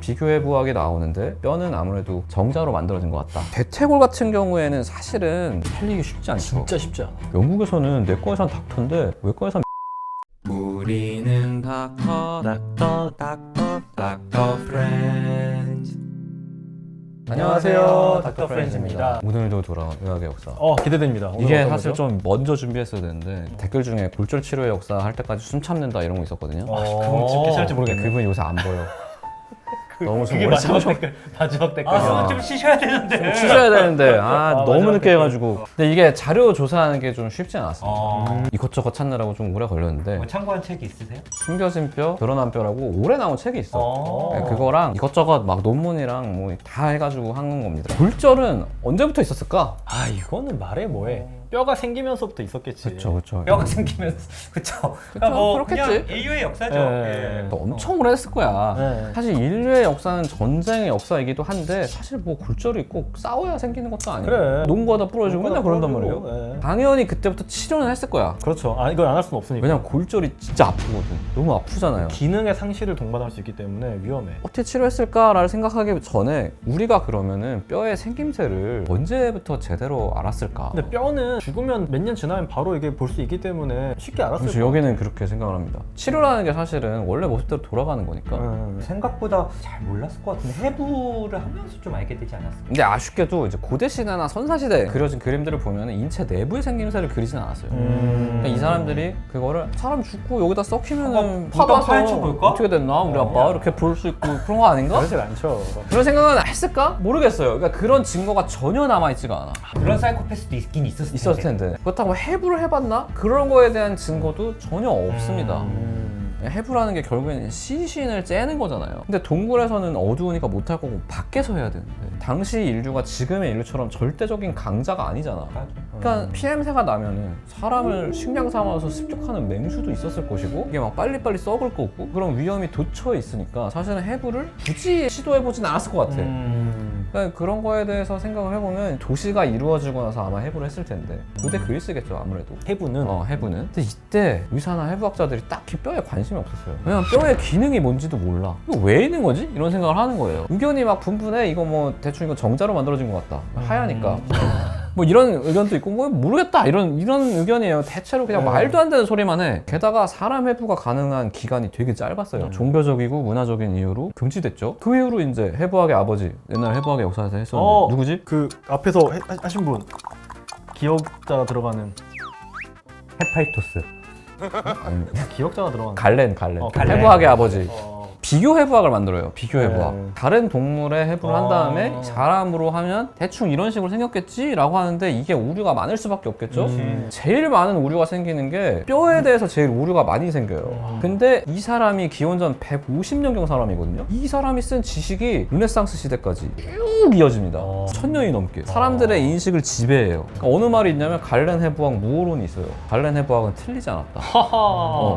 비교해부학이 나오는데 뼈는 아무래도 정자로 만들어진 것 같다. 대퇴골 같은 경우에는 사실은 살리기 쉽지 않죠. 진짜 쉽지 않아. 영국에서는 내과에선 닥터인데 외과에선 우리는 닥터 프렌즈. 안녕하세요, 닥터 프렌즈입니다. 오늘도 돌아온 의학의 역사. 기대됩니다. 오늘 이게 어떤 사실 거죠? 좀 먼저 준비했어야 되는데 댓글 중에 골절 치료의 역사 할 때까지 숨 참는다 이런 거 있었거든요. 그건 지금 괜찮을지 모르겠네. 그분 요새 안 보여. 너무 그게 오래 마지막 참으셔. 댓글, 마지막 댓글. 숨을 좀 쉬셔야 되는데. 치셔야 되는데 너무 마지막 늦게 해가지고. 근데 이게 자료 조사하는 게 좀 쉽지 않았어요. 어. 이것저것 찾느라고 좀 오래 걸렸는데 뭐 참고한 책이 있으세요? 숨겨진 뼈, 드러난 뼈라고 올해 나온 책이 있어. 어. 네, 그거랑 이것저것 막 논문이랑 뭐 다 해가지고 한 겁니다. 골절은 언제부터 있었을까? 이거는 말해 뭐해. 뼈가 생기면서부터 있었겠지. 그렇죠. 뼈가 생기면서 그쵸. 그러니까 뭐 그렇겠지. 그냥 인류의 역사죠. 예. 엄청 오래 했을 거야. 네. 사실 인류의 역사는 전쟁의 역사이기도 한데 사실 뭐 골절이 꼭 싸워야 생기는 것도 아니고 그래. 농구하다 부러지고 맨날 그런단 부러지고, 말이에요. 예. 당연히 그때부터 치료는 했을 거야. 그렇죠. 이걸 안 할 수는 없으니까. 왜냐면 골절이 진짜 아프거든. 너무 아프잖아요. 기능의 상실을 동반할 수 있기 때문에 위험해. 어떻게 치료했을까를 생각하기 전에 우리가 그러면은 뼈의 생김새를 언제부터 제대로 알았을까? 근데 뼈는 죽으면 몇 년 지나면 바로 이게 볼 수 있기 때문에 쉽게 알았을 그렇죠. 거야. 여기는 그렇게 생각을 합니다. 치료라는 게 사실은 원래 모습대로 돌아가는 거니까. 생각보다 잘 몰랐을 것 같은데 해부를 하면서 좀 알게 되지 않았을까? 근데 아쉽게도 이제 고대 시대나 선사 시대에 그려진 그림들을 보면 인체 내부의 생김새를 그리진 않았어요. 그러니까 이 사람들이 그거를 사람 죽고 여기다 썩히면은 한번 파봐서 파헤쳐 볼까? 어떻게 됐나 우리 아빠 이렇게 볼 수 있고 그런 거 아닌가? 그러질 않죠. 그런 생각은 했을까? 모르겠어요. 그러니까 그런 증거가 전혀 남아있지가 않아. 그런 사이코패스도 있긴 있었을 텐데. 그렇다고 해부를 해봤나? 그런 거에 대한 증거도 전혀 없습니다. 해부라는 게 결국에는 시신을 째는 거잖아요. 근데 동굴에서는 어두우니까 못할 거고 밖에서 해야 되는데 당시 인류가 지금의 인류처럼 절대적인 강자가 아니잖아. 그러니까 피냄새가 나면은 사람을 식량 삼아서 습격하는 맹수도 있었을 것이고 이게 막 빨리빨리 썩을 거고 그런 위험이 도처에 있으니까 사실은 해부를 굳이 시도해보진 않았을 것 같아. 그러니까 그런 거에 대해서 생각을 해보면 도시가 이루어지고 나서 아마 해부를 했을 텐데 고대 그리스겠죠 아무래도. 해부는 해부는. 근데 이때 의사나 해부학자들이 딱히 뼈에 관심이 없었어요. 왜냐면 뼈의 기능이 뭔지도 몰라. 이거 왜 있는 거지? 이런 생각을 하는 거예요. 의견이 막 분분해. 이거 뭐 대충 이거 정자로 만들어진 것 같다. 하얘니까. 뭐 이런 의견도 있고 뭐 모르겠다 이런 의견이에요. 대체로 그냥 말도 안 되는 소리만 해. 게다가 사람 해부가 가능한 기간이 되게 짧았어요. 종교적이고 문화적인 이유로 금지됐죠. 그 이후로 이제 해부학의 아버지, 옛날 해부학의 역사에서 했었는데 누구지? 그 앞에서 하신 분 기억자가 들어가는 헤파이토스. 아니, 기억자가 들어가는 갈렌. 갈렌. 해부학의 아버지. 비교 해부학을 만들어요. 비교 해부학. 네. 다른 동물의 해부를 한 다음에 사람으로 하면 대충 이런 식으로 생겼겠지라고 하는데 이게 오류가 많을 수밖에 없겠죠. 제일 많은 오류가 생기는 게 뼈에 대해서 제일 오류가 많이 생겨요. 근데 이 사람이 기원전 150년경 사람이거든요. 이 사람이 쓴 지식이 르네상스 시대까지 쭉 이어집니다. 1000년이 넘게. 사람들의 인식을 지배해요. 그러니까 어느 말이 있냐면 갈렌 해부학 무호론이 있어요. 갈렌 해부학은 틀리지 않았다.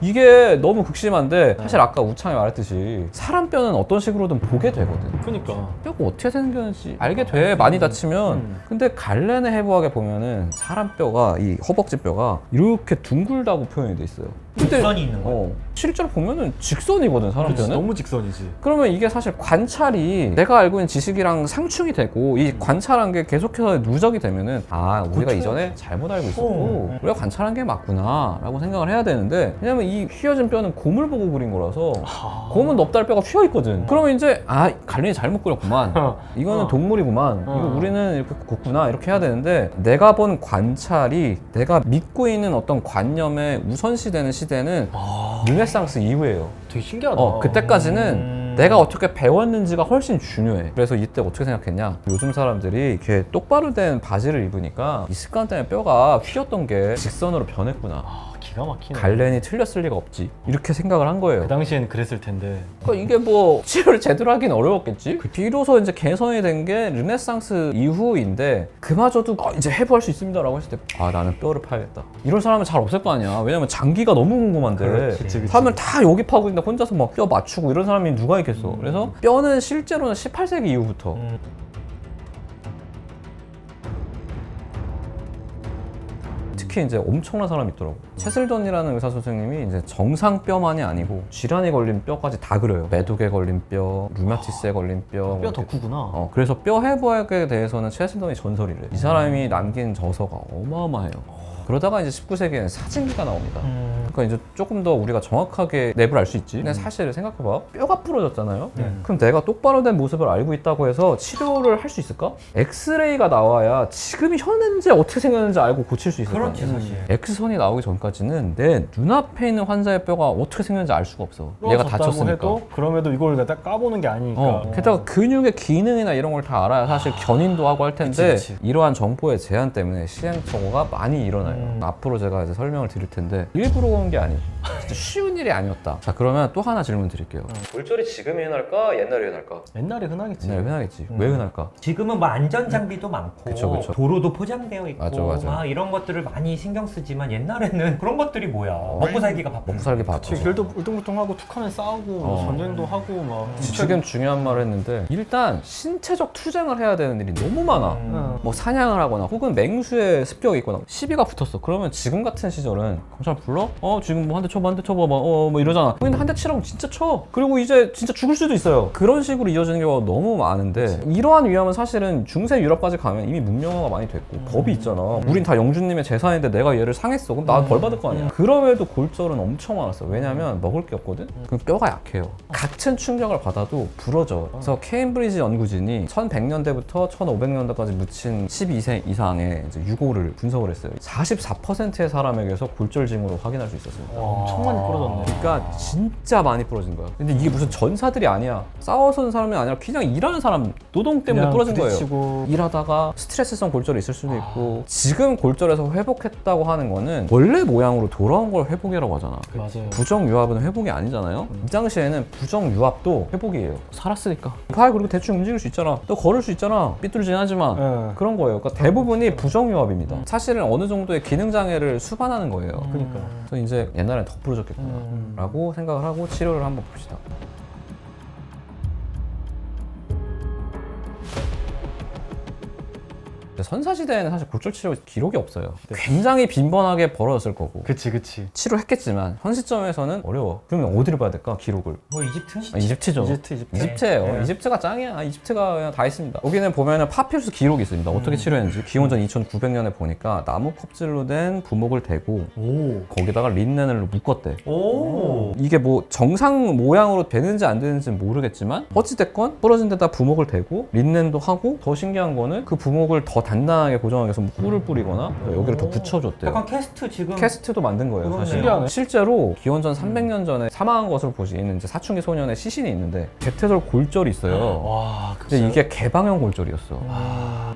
이게 너무 극심한데 사실 아까 우창이 말했듯이 사람 뼈는 어떤 식으로든 보게 되거든. 그러니까 뼈가 어떻게 생겼는지 알게 돼. 많이 다치면. 근데 갈렌의 해부학에 보면은 사람 뼈가 이 허벅지 뼈가 이렇게 둥글다고 표현이 돼 있어요. 근데 직선이 있는 거야. 실제로 보면은 직선이거든 사람 뼈는. 너무 직선이지. 그러면 이게 사실 관찰이 내가 알고 있는 지식이랑 상충이 되고 이 관찰한 게 계속해서 누적이 되면은 우리가 이전에 잘못 알고 있었고 우리가 관찰한 게 맞구나 라고 생각을 해야 되는데 왜냐면 이 휘어진 뼈는 곰을 보고 그린 거라서 곰은 넙달뼈가 휘어 있거든. 그러면 이제 갈렌이 잘못 그렸구만. 이거는 동물이구만. 이거 우리는 이렇게 굽구나 이렇게 해야 되는데 내가 본 관찰이 내가 믿고 있는 어떤 관념의 우선시되는 시대는 르네상스 이후예요. 되게 신기하다. 그때까지는 내가 어떻게 배웠는지가 훨씬 중요해. 그래서 이때 어떻게 생각했냐? 요즘 사람들이 이렇게 똑바로 된 바지를 입으니까 이 습관 때문에 뼈가 휘었던 게 직선으로 변했구나. 기가 막히네. 갈렌이 틀렸을 리가 없지. 이렇게 생각을 한 거예요. 그 당시엔 그랬을 텐데. 그러니까 이게 뭐 치료를 제대로 하긴 어려웠겠지. 비로소 이제 개선이 된 게 르네상스 이후인데 그마저도 이제 해부할 수 있습니다라고 했을 때 나는 뼈를 파야겠다. 이런 사람은 잘 없을 거 아니야. 왜냐면 장기가 너무 궁금한데 그치. 사람을 다 여기 파고 있는데 혼자서 막 뼈 맞추고 이런 사람이 누가 있겠어. 그래서 뼈는 실제로는 18세기 이후부터 특히 이제 엄청난 사람이 있더라고. 채슬던이라는 의사 선생님이 이제 정상뼈만이 아니고 질환에 걸린 뼈까지 다 그려요. 매독에 걸린 뼈, 루마티스에 걸린 뼈. 뼈 덕후구나. 그래서 뼈 해부학에 대해서는 채슬던이 전설이래. 이 사람이 남긴 저서가 어마어마해요. 그러다가 이제 19세기에는 사진기가 나옵니다. 그러니까 이제 조금 더 우리가 정확하게 내부를 알 수 있지. 근데 사실 생각해봐. 뼈가 부러졌잖아요. 그럼 내가 똑바로 된 모습을 알고 있다고 해서 치료를 할 수 있을까? 엑스레이가 나와야 지금 현재 어떻게 생겼는지 알고 고칠 수 있을 거 그렇지 아니야. 사실. X선이 나오기 전까지는 내 눈앞에 있는 환자의 뼈가 어떻게 생겼는지 알 수가 없어. 얘가 다쳤으니까. 해도 그럼에도 이걸 내가 까보는 게 아니니까. 게다가 근육의 기능이나 이런 걸 다 알아야 사실 견인도 하고 할 텐데 그치. 이러한 정보의 제한 때문에 시행착오가 많이 일어나요. 앞으로 제가 이제 설명을 드릴 텐데 일부러 온 게 아니고 진짜 쉬운 일이 아니었다. 자, 그러면 또 하나 질문 드릴게요. 골절이 지금이 흔할까? 옛날에 흔할까? 옛날에 흔하겠지. 옛날에 흔하겠지. 왜 흔할까? 지금은 뭐 안전 장비도 많고 그쵸, 그쵸. 도로도 포장되어 있고 맞아. 막 이런 것들을 많이 신경 쓰지만 옛날에는 그런 것들이 뭐야. 먹고 살기가 바빠. 먹고 살기 바쁘죠. 길도 울퉁불퉁하고 툭하면 싸우고 뭐 전쟁도 하고 막. 지금 중요한 말을 했는데 일단 신체적 투쟁을 해야 되는 일이 너무 많아. 뭐 사냥을 하거나 혹은 맹수에 습격이 있거나 시비가 붙었어. 그러면 지금 같은 시절은 경찰 불러? 지금 뭐 한 대 쳐봐 뭐 이러잖아. 근데 한 대 치라고 진짜 쳐. 그리고 이제 진짜 죽을 수도 있어요. 그런 식으로 이어지는 경우가 너무 많은데 이러한 위험은 사실은 중세 유럽까지 가면 이미 문명화가 많이 됐고 법이 있잖아. 우린 다 영주님의 재산인데 내가 얘를 상했어. 그럼 나 벌 받을 거 아니야. 그럼에도 골절은 엄청 많았어. 왜냐면 먹을 게 없거든. 그럼 뼈가 약해요. 같은 충격을 받아도 부러져. 그래서 케임브리지 연구진이 1100년대부터 1500년대까지 묻힌 12세 이상의 이제 유고를 분석을 했어요. 44%의 사람에게서 골절 징후로 확인할 수 있었습니다. 엄청 많이 부러졌네. 그러니까 진짜 많이 부러진 거야. 근데 이게 무슨 전사들이 아니야. 싸워서 온 사람이 아니라 그냥 일하는 사람 노동 때문에 그냥 부러진 거예요. 부딪히고. 일하다가 스트레스성 골절이 있을 수도 있고 지금 골절에서 회복했다고 하는 거는 원래 모양으로 돌아온 걸 회복이라고 하잖아. 맞아요. 부정유압은 회복이 아니잖아요. 이 당시에는 부정유압도 회복이에요. 살았으니까. 팔 그리고 대충 움직일 수 있잖아. 또 걸을 수 있잖아. 삐뚤진 하지만 그런 거예요. 그러니까 대부분이 부정유압입니다. 사실은 어느 정도의 기능장애를 수반하는 거예요. 그러니까. 그래서 이제 옛날엔 더 부러졌겠구나 라고 생각을 하고 치료를 한번 봅시다. 선사시대에는 사실 골절 치료 기록이 없어요. 굉장히 빈번하게 벌어졌을 거고 그치. 치료했겠지만 현 시점에서는 어려워. 그러면 어디를 봐야 될까? 기록을. 뭐 이집트? 이집트죠. 이집트예요. 네. 이집트가 짱이야. 이집트가 그냥 다 있습니다. 여기는 보면은 파피루스 기록이 있습니다. 어떻게 치료했는지. 기원전 2900년에 보니까 나무 껍질로 된 부목을 대고 거기다가 린넨을 묶었대. 오. 이게 뭐 정상 모양으로 되는지 안 되는지는 모르겠지만 어찌됐건 부러진 데다 부목을 대고 린넨도 하고 더 신기한 거는 그 부목을 더 단단하게 고정하기 위해서 뭐 꿀을 뿌리거나 여기를 더 붙여줬대요. 약간 캐스트 지금 캐스트도 만든 거예요. 그러네요. 사실. 신기하네. 실제로 기원전 300년 전에 사망한 것을 보시는 이제 사춘기 소년의 시신이 있는데 대퇴절 골절이 있어요. 와, 근데 이게 개방형 골절이었어.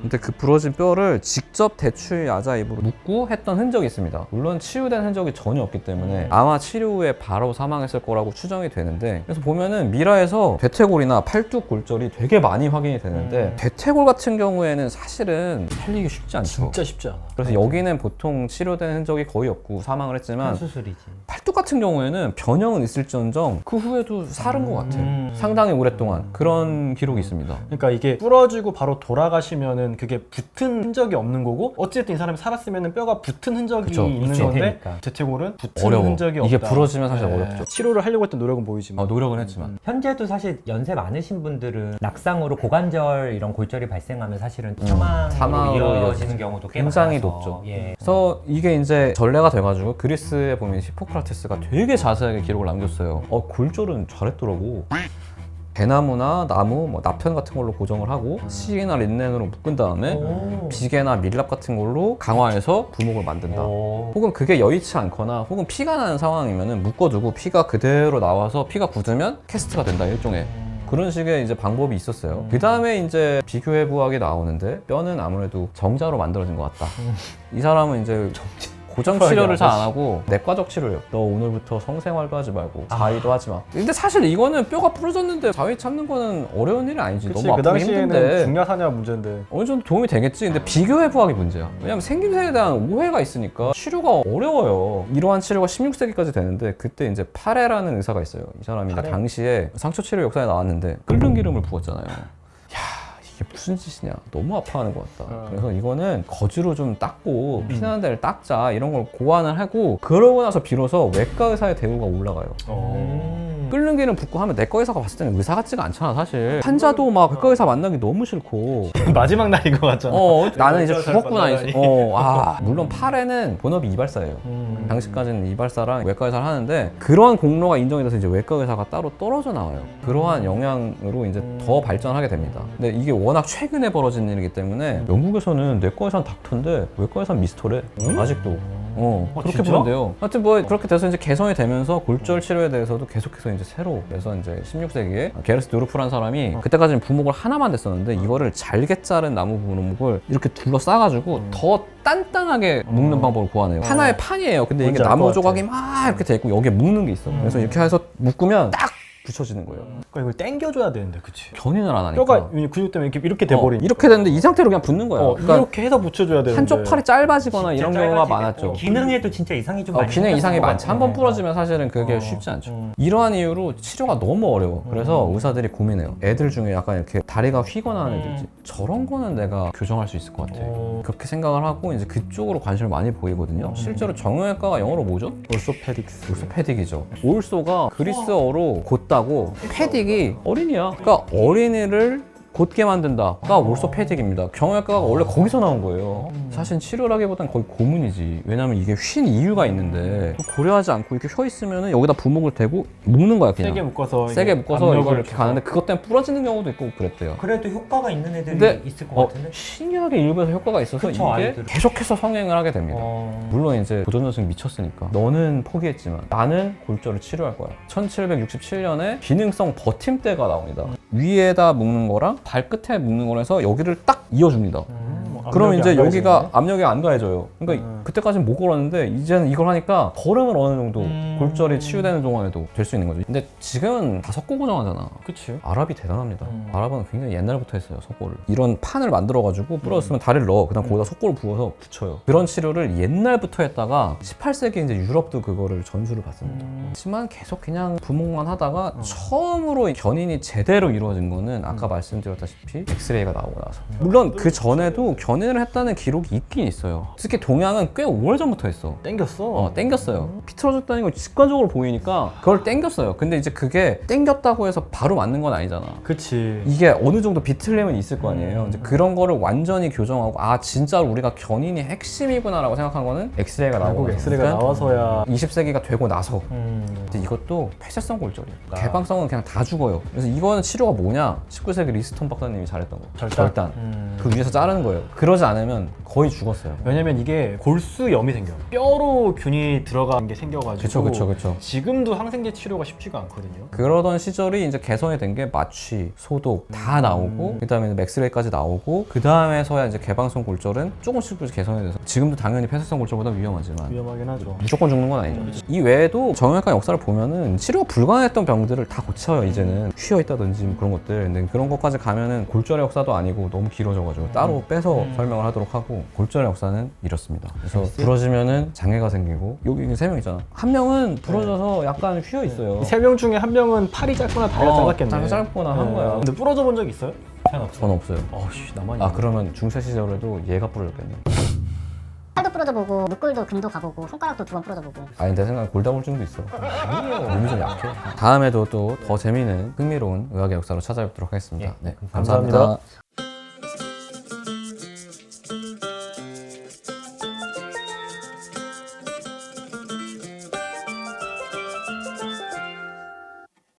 근데 그 부러진 뼈를 직접 대추 야자 잎으로 묶고 했던 흔적이 있습니다. 물론 치유된 흔적이 전혀 없기 때문에 아마 치료 후에 바로 사망했을 거라고 추정이 되는데, 그래서 보면은 미라에서 대퇴골이나 팔뚝 골절이 되게 많이 확인이 되는데 대퇴골 같은 경우에는 사실은 살리기 쉽지 않죠. 진짜 쉽지 않아. 그래서 여기는 보통 치료된 흔적이 거의 없고 사망을 했지만 수술이지. 팔뚝 같은 경우에는 변형은 있을지언정 그 후에도 살은 것 같아. 상당히 오랫동안 그런 기록이 있습니다. 그러니까 이게 부러지고 바로 돌아가시면은 그게 붙은 흔적이 없는 거고, 어쨌든 이 사람이 살았으면은 뼈가 붙은 흔적이 그쵸, 있는 있을 건데 테니까. 대퇴골은 붙은 어려워. 흔적이 없다. 이게 부러지면 사실 네. 어렵죠. 치료를 하려고 했던 노력은 보이지만 노력은 했지만 현재도 사실 연세 많으신 분들은 낙상으로 고관절 이런 골절이 발생하면 사실은 사망으로 사망으로 이어지는 경우도 꽤 굉장히 많아서. 높죠. 예. 그래서 이게 이제 전례가 돼가지고 그리스에 보면 히포크라테스가 되게 자세하게 기록을 남겼어요. 골절은 잘했더라고. 대나무나 나무, 뭐 나편 같은 걸로 고정을 하고 실이나 린넨으로 묶은 다음에 오. 비계나 밀랍 같은 걸로 강화해서 부목을 만든다. 오. 혹은 그게 여의치 않거나 혹은 피가 나는 상황이면은 묶어두고 피가 그대로 나와서 피가 굳으면 캐스트가 된다, 일종의. 그런 식의 이제 방법이 있었어요. 그 다음에 이제 비교해 부학이 나오는데 뼈는 아무래도 정자로 만들어진 것 같다. 이 사람은 이제 고정 치료를 잘 안 하고 내과적 치료예요. 너 오늘부터 성생활도 하지 말고 자위도 하지 마. 근데 사실 이거는 뼈가 부러졌는데 자위 참는 거는 어려운 일이 아니지. 그치, 너무 그 아프기 당시에는 힘든데 중야사냐 문제인데. 어느 정도 도움이 되겠지. 근데 비교해 부학이 문제야. 왜냐면 생김새에 대한 오해가 있으니까 치료가 어려워요. 이러한 치료가 16세기까지 되는데 그때 이제 파레라는 의사가 있어요. 이 사람이 이제 파레? 당시에 상처 치료 역사에 나왔는데 끓는 기름을 부었잖아요. 이게 무슨 짓이냐, 너무 아파하는 것 같다. 그래서 이거는 거즈로 좀 닦고 피나는 데를 닦자 이런 걸 고안을 하고 그러고 나서 비로소 외과 의사의 대우가 올라가요. 끓는 기름 붓고 하면 내과 의사가 봤을 때는 의사 같지가 않잖아 사실. 환자도 막 외과 의사 만나기 너무 싫고 마지막 날인 것 같잖아. 나는 이제 잘 죽었구나 만나다니. 이제. 물론 팔에는 본업이 이발사예요. 당시까지는 이발사랑 외과 의사를 하는데 그런 공로가 인정이 돼서 이제 외과 의사가 따로 떨어져 나와요. 그러한 영향으로 이제 더 발전하게 됩니다. 근데 이게 워낙 최근에 벌어진 일이기 때문에 영국에서는 내과 의사는 닥터인데 외과 의사는 미스터래. 아직도. 그렇게 진짜? 부른대요. 하여튼 뭐 그렇게 돼서 이제 개선이 되면서 골절 치료에 대해서도 계속해서 이제 새로 그래서 이제 16세기에 게르스 누르프라는 사람이 그때까지는 부목을 하나만 댔었는데 이거를 잘게 자른 나무 부목을 이렇게 둘러싸가지고 더 단단하게 묶는 방법을 고안해요. 하나의 판이에요. 근데 이게 뭔지 알 나무 것 조각이 막 이렇게 돼 있고 여기에 묶는 게 있어. 그래서 이렇게 해서 묶으면 딱 붙여지는 거예요. 그러니까 이걸 당겨줘야 되는데, 그치? 견인을 안 하니까. 뼈가 근육 때문에 이렇게 돼버리니까. 이렇게 됐는데 이 상태로 그냥 붙는 거야. 그러니까 이렇게 해서 붙여줘야 되는데. 한쪽 팔이 짧아지거나 이런 경우가 많았죠. 기능에도 진짜 이상이 좀 많이 기능 이상이 생겼던 것 많지. 한 번 같아요. 부러지면 사실은 그게 쉽지 않죠. 이러한 이유로 치료가 너무 어려워. 그래서 의사들이 고민해요. 애들 중에 약간 이렇게 다리가 휘거나 하는 애들 있지. 저런 거는 내가 교정할 수 있을 것 같아. 그렇게 생각을 하고 이제 그쪽으로 관심을 많이 보이거든요. 실제로 정형외과가 영어로 뭐죠? 올소페딕스. 올소패딕이죠. 올소가 그리스어로 곧다고 패딕이 어린이야. 그러니까 어린이를 곧게 만든다가 올소패딕입니다. 정형외과가 원래 거기서 나온 거예요. 사실 치료라기보단 거의 고문이지. 왜냐면 이게 휜 이유가 있는데 고려하지 않고 이렇게 휘어 있으면 여기다 부목을 대고 묶는 거야 그냥. 세게 묶어서. 세게 묶어서 압력을 이걸 이렇게 줘서. 가는데 그것 때문에 부러지는 경우도 있고 그랬대요. 그래도 효과가 있는 애들이 근데 있을 것 같은데. 신기하게 일부에서 효과가 있어서 그쵸, 이게 아이들은. 계속해서 성행을 하게 됩니다. 물론 이제 도전전승 미쳤으니까 너는 포기했지만 나는 골절을 치료할 거야. 1767년에 기능성 버팀대가 나옵니다. 위에다 묶는 거랑 발끝에 묶는 거라 해서 여기를 딱 이어줍니다. 그럼 이제 여기가 압력이 안 가해져요. 그러니까 그때까지는 못 걸었는데 이제는 이걸 하니까 걸음을 어느 정도 골절이 치유되는 동안에도 될 수 있는 거죠. 근데 지금은 다 석고 고정하잖아. 그치. 아랍이 대단합니다. 아랍은 굉장히 옛날부터 했어요, 석고를. 이런 판을 만들어가지고 부러졌으면 다리를 넣어. 그다음 거기다 석고를 부어서 붙여요. 그런 치료를 옛날부터 했다가 18세기 이제 유럽도 그거를 전수를 받습니다. 하지만 계속 그냥 부목만 하다가 처음으로 견인이 제대로 이루어진 거는 아까 말씀드렸다시피 엑스레이가 나오고 나서. 물론 그 전에도 견인을 했다는 기록이 있긴 있어요. 특히 동양은 꽤 오래전부터 했어. 땡겼어. 땡겼어요. 피틀어졌다는 걸 직관적으로 보이니까 그걸 땡겼어요. 근데 이제 그게 땡겼다고 해서 바로 맞는 건 아니잖아. 그치. 이게 어느 정도 비틀림은 있을 거 아니에요. 이제 그런 거를 완전히 교정하고 아 진짜로 우리가 견인이 핵심이구나라고 생각한 거는 엑스레이가 나오고 결국 엑스레이가 나와서야. 20세기가 되고 나서 근데 이것도 폐쇄성 골절이에요. 개방성은 그냥 다 죽어요. 그래서 이거는 치료가 뭐냐? 19세기 리스턴 박사님이 잘했던 거. 절단. 그 위에서 자르는 거예요. 그러지 않으면 거의 죽었어요. 왜냐면 이게 골수염이 생겨요. 뼈로 균이 들어간 게 생겨가지고. 그쵸. 지금도 항생제 치료가 쉽지가 않거든요. 그러던 시절이 이제 개선이 된 게 마취, 소독 다 나오고 그다음에 맥스레이까지 나오고 그 다음에서야 이제 개방성 골절은 조금씩 개선이 돼서 지금도 당연히 폐쇄성 골절보다 위험하지만 위험하긴 하죠. 무조건 죽는 건 아니죠. 이 외에도 정형외과 역사를 보면은 치료가 불가능했던 병들을 다 고쳐요. 이제는 휘어 있다든지 뭐 그런 것들. 근데 그런 것까지 가면은 골절의 역사도 아니고 너무 길어져가지고 따로 빼서 설명을 하도록 하고 골절의 역사는 이렇습니다. 그래서 부러지면은 장애가 생기고 여기 세 명 있잖아. 한 명은 부러져서 약간 휘어 있어요. 이 세 명 중에 한 명은 팔이 짧거나 다리가 짧았겠네. 짧거나 한 거야. 근데 부러져 본 적 있어요? 저는 없어요. 어씨 나만. 아 그러면 중세 시절에도 얘가 부러졌겠네. 팔도 부러져 보고 목골도 금도 가보고 손가락도 2번 부러져 보고. 아니 내 생각에 골다공증도 있어. 몸이 좀 약해. 다음에도 또 더 재미있는 흥미로운 의학의 역사로 찾아뵙도록 하겠습니다. 네, 감사합니다. 감사합니다.